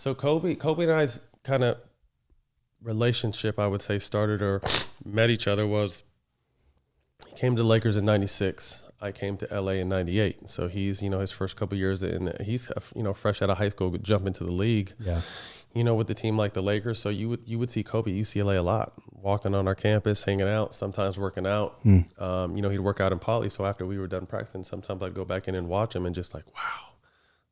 So Kobe and I's kind of relationship, I would say, started or met each other was he came to the Lakers in '96. I came to LA in '98. So he's, his first couple of years in, he's, fresh out of high school, jump into the league. Yeah. With the team like the Lakers. So you would see Kobe at UCLA a lot, walking on our campus, hanging out, sometimes working out. He'd work out in Poly. So after we were done practicing, sometimes I'd go back in and watch him and just like, wow,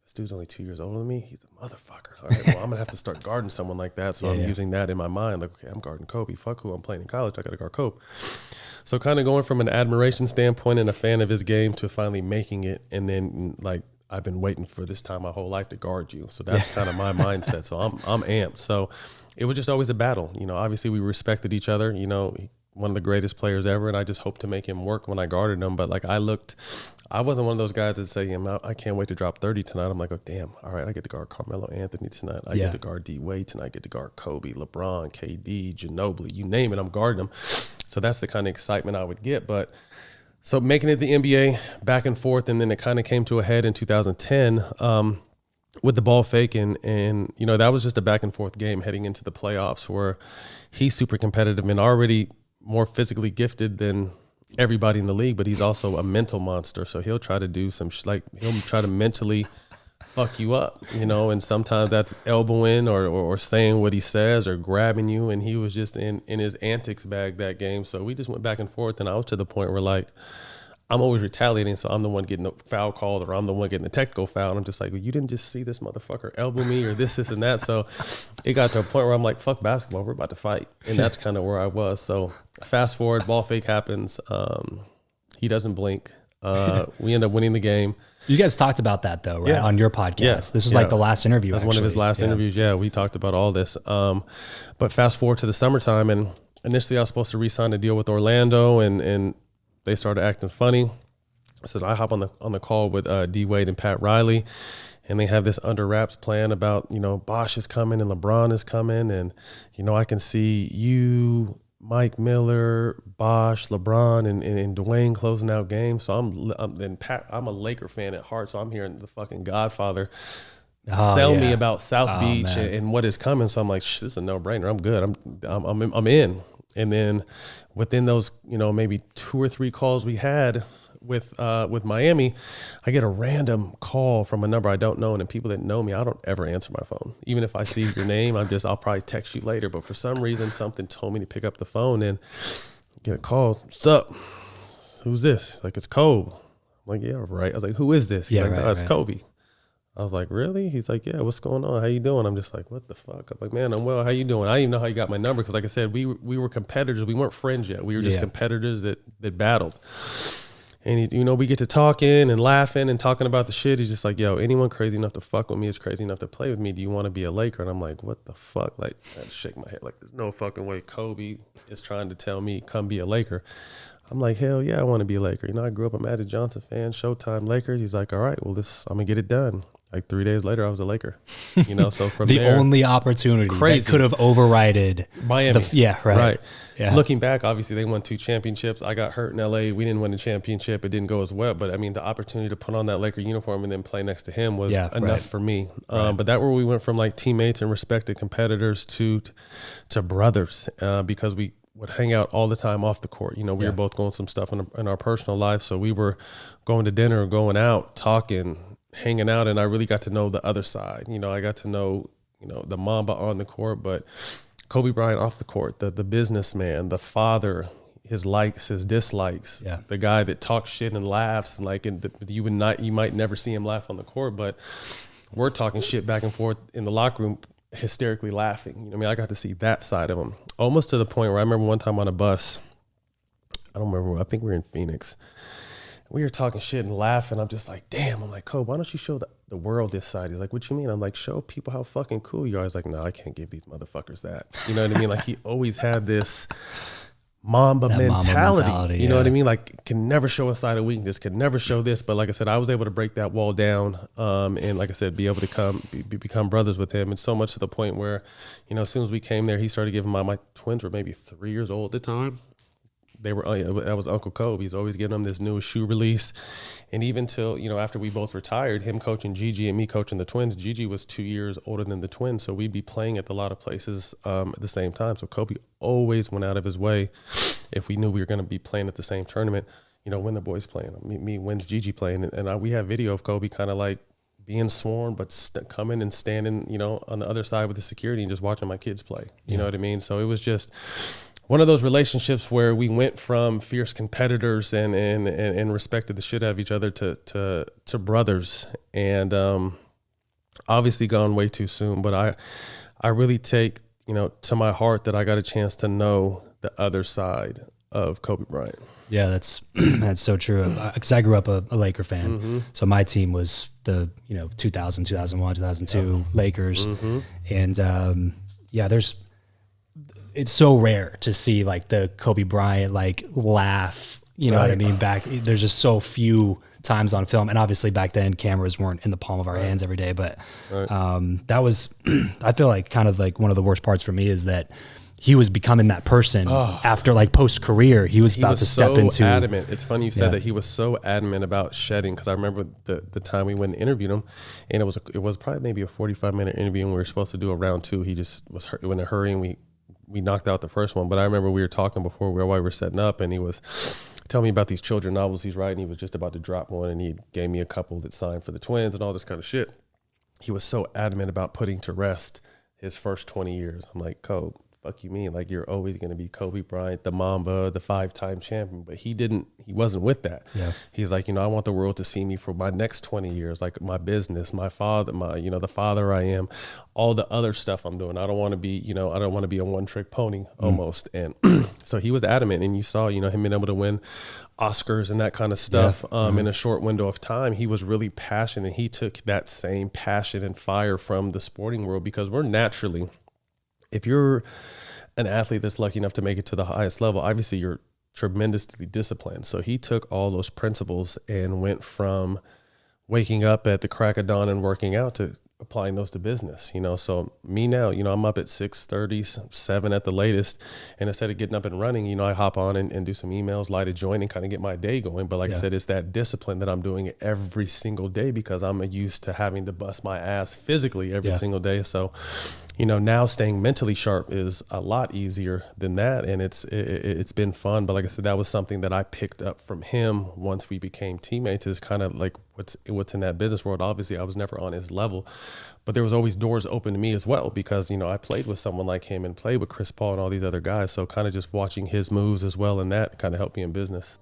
this dude's only 2 years older than me. He's a motherfucker. All right, well, I'm going to have to start guarding someone like that. So I'm using that in my mind. Like, okay, I'm guarding Kobe. Fuck who I'm playing in college. I got to guard Kobe. So kind of going from an admiration standpoint and a fan of his game to finally making it. And then like, I've been waiting for this time my whole life to guard you. So that's kind of my mindset. So I'm amped. So it was just always a battle. Obviously we respected each other, one of the greatest players ever. And I just hoped to make him work when I guarded him. But like I wasn't one of those guys that say, I can't wait to drop 30 tonight. I'm like, oh, damn. All right, I get to guard Carmelo Anthony tonight. I get to guard D-Wade tonight. I get to guard Kobe, LeBron, KD, Ginobili, you name it, I'm guarding them. So that's the kind of excitement I would get. But so making it the NBA, back and forth, and then it kind of came to a head in 2010 with the ball fake, and that was just a back and forth game heading into the playoffs where he's super competitive and already more physically gifted than everybody in the league, but he's also a mental monster. So he'll try to do he'll try to mentally fuck you up, and sometimes that's elbowing or saying what he says or grabbing you. And he was just in his antics bag that game. So we just went back and forth, and I was to the point where like, I'm always retaliating. So I'm the one getting the foul called, or I'm the one getting the technical foul. And I'm just like, well, you didn't just see this motherfucker elbow me or this and that. So it got to a point where I'm like, fuck basketball, we're about to fight. And that's kind of where I was. So fast forward, ball fake happens. He doesn't blink. We end up winning the game. You guys talked about that though, right? On your podcast. Yeah. This was like the last interview. That was one of his last interviews. Yeah, we talked about all this. But fast forward to the summertime, and initially I was supposed to re-sign a deal with Orlando, and they started acting funny. So I hop on the call with D-Wade and Pat Riley, and they have this under wraps plan about, Bosh is coming and LeBron is coming, and, I can see you, Mike Miller, Bosh, LeBron, and Dwayne closing out games. So I'm a Laker fan at heart, so I'm hearing the fucking Godfather sell me about South Beach and what is coming. So I'm like, this is a no-brainer. I'm good. I'm in. And then within those, maybe 2 or 3 calls we had with Miami, I get a random call from a number I don't know. And people that know me, I don't ever answer my phone. Even if I see your name, I'll probably text you later. But for some reason, something told me to pick up the phone and get a call. What's up? Who's this? Like, it's Kobe. I'm like, yeah, right. I was like, who is this? He's like, no, it's Kobe. I was like, really? He's like, yeah, what's going on? How you doing? I'm just like, what the fuck? I'm like, man, I'm well. How you doing? I didn't even know how you got my number because, like I said, we were competitors. We weren't friends yet. We were just competitors that battled. And, we get to talking and laughing and talking about the shit. He's just like, yo, anyone crazy enough to fuck with me is crazy enough to play with me. Do you want to be a Laker? And I'm like, what the fuck? Like, I had to shake my head. Like, there's no fucking way Kobe is trying to tell me, come be a Laker. I'm like, hell yeah, I want to be a Laker. I grew up a Magic Johnson fan, Showtime Lakers. He's like, all right, well, I'm going to get it done. Like 3 days later, I was a Laker. So from the there, only opportunity that could have overrided Miami. Right. Yeah. Looking back, obviously they won 2 championships. I got hurt in LA. We didn't win the championship. It didn't go as well. But I mean, the opportunity to put on that Laker uniform and then play next to him was enough for me. But that where we went from like teammates and respected competitors to brothers because we would hang out all the time off the court. We were both going some stuff in our personal life. So we were going to dinner, going out, talking, hanging out, and I really got to know the other side. I got to know, the Mamba on the court, but Kobe Bryant off the court, the businessman, the father, his likes, his dislikes, the guy that talks shit and laughs, and you might never see him laugh on the court, but we're talking shit back and forth in the locker room, hysterically laughing. I got to see that side of him, almost to the point where I remember one time on a bus, I don't remember, I think we were in Phoenix. We were talking shit and laughing. I'm just like, damn. I'm like, Kobe, why don't you show the world this side? He's like, what you mean? I'm like, show people how fucking cool you are. He's like, no, I can't give these motherfuckers that. You know what I mean? Like, he always had this Mamba mentality. You know what I mean? Like, can never show a side of weakness, can never show this. But like I said, I was able to break that wall down. And like I said, be able to become brothers with him. And so much to the point where, as soon as we came there, he started giving my twins were maybe 3 years old at the time. that was Uncle Kobe. He's always getting them this new shoe release. And even till, after we both retired, him coaching Gigi and me coaching the twins, Gigi was 2 years older than the twins. So we'd be playing at a lot of places at the same time. So Kobe always went out of his way, if we knew we were going to be playing at the same tournament, when the boys playing, when's Gigi playing? And we have video of Kobe kind of like being sworn, but coming and standing, on the other side with the security and just watching my kids play. You know what I mean? So it was just one of those relationships where we went from fierce competitors and respected the shit out of each other to brothers. And obviously gone way too soon, but I really take, to my heart that I got a chance to know the other side of Kobe Bryant. Yeah, that's so true. Because I grew up a Laker fan, Mm-hmm. so my team was the 2000, 2001, 2002 Lakers, and it's so rare to see like the Kobe Bryant like laugh. You know what I mean? There's just so few times on film, and obviously back then cameras weren't in the palm of our hands every day. But that was, I feel like kind of like one of the worst parts for me is that he was becoming that person after like post career. He was about to step into. Adamant. It's funny you said that. He was so adamant about shedding, because I remember the time we went and interviewed him, and it was probably maybe a 45-minute interview, and we were supposed to do a round 2. He just was in a hurry, and we knocked out the first one. But I remember we were talking before while we were setting up, and he was telling me about these children novels he's writing. He was just about to drop one, and he gave me a couple that signed for the twins and all this kind of shit. He was so adamant about putting to rest his first 20 years. I'm like, Kobe, fuck you mean? Like, you're always going to be Kobe Bryant, the Mamba, the 5-time champion. But he wasn't with that. Yeah. He's like, I want the world to see me for my next 20 years, like my business, my father, the father I am, all the other stuff I'm doing. I don't want to be, I don't want to be a one-trick pony almost. And so he was adamant, and you saw, him being able to win Oscars and that kind of stuff in a short window of time. He was really passionate. He took that same passion and fire from the sporting world, because we're naturally, if you're an athlete that's lucky enough to make it to the highest level, obviously you're tremendously disciplined. So he took all those principles and went from waking up at the crack of dawn and working out to applying those to business, So me now, I'm up at 6:30, 7 at the latest. And instead of getting up and running, I hop on and do some emails, light a joint, and kind of get my day going. But like I said, it's that discipline that I'm doing every single day, because I'm used to having to bust my ass physically every single day. So, now staying mentally sharp is a lot easier than that. And it's been fun. But like I said, that was something that I picked up from him once we became teammates, is kind of like what's in that business world. Obviously, I was never on his level, but there was always doors open to me as well, because, I played with someone like him and played with Chris Paul and all these other guys. So kind of just watching his moves as well, and that kind of helped me in business.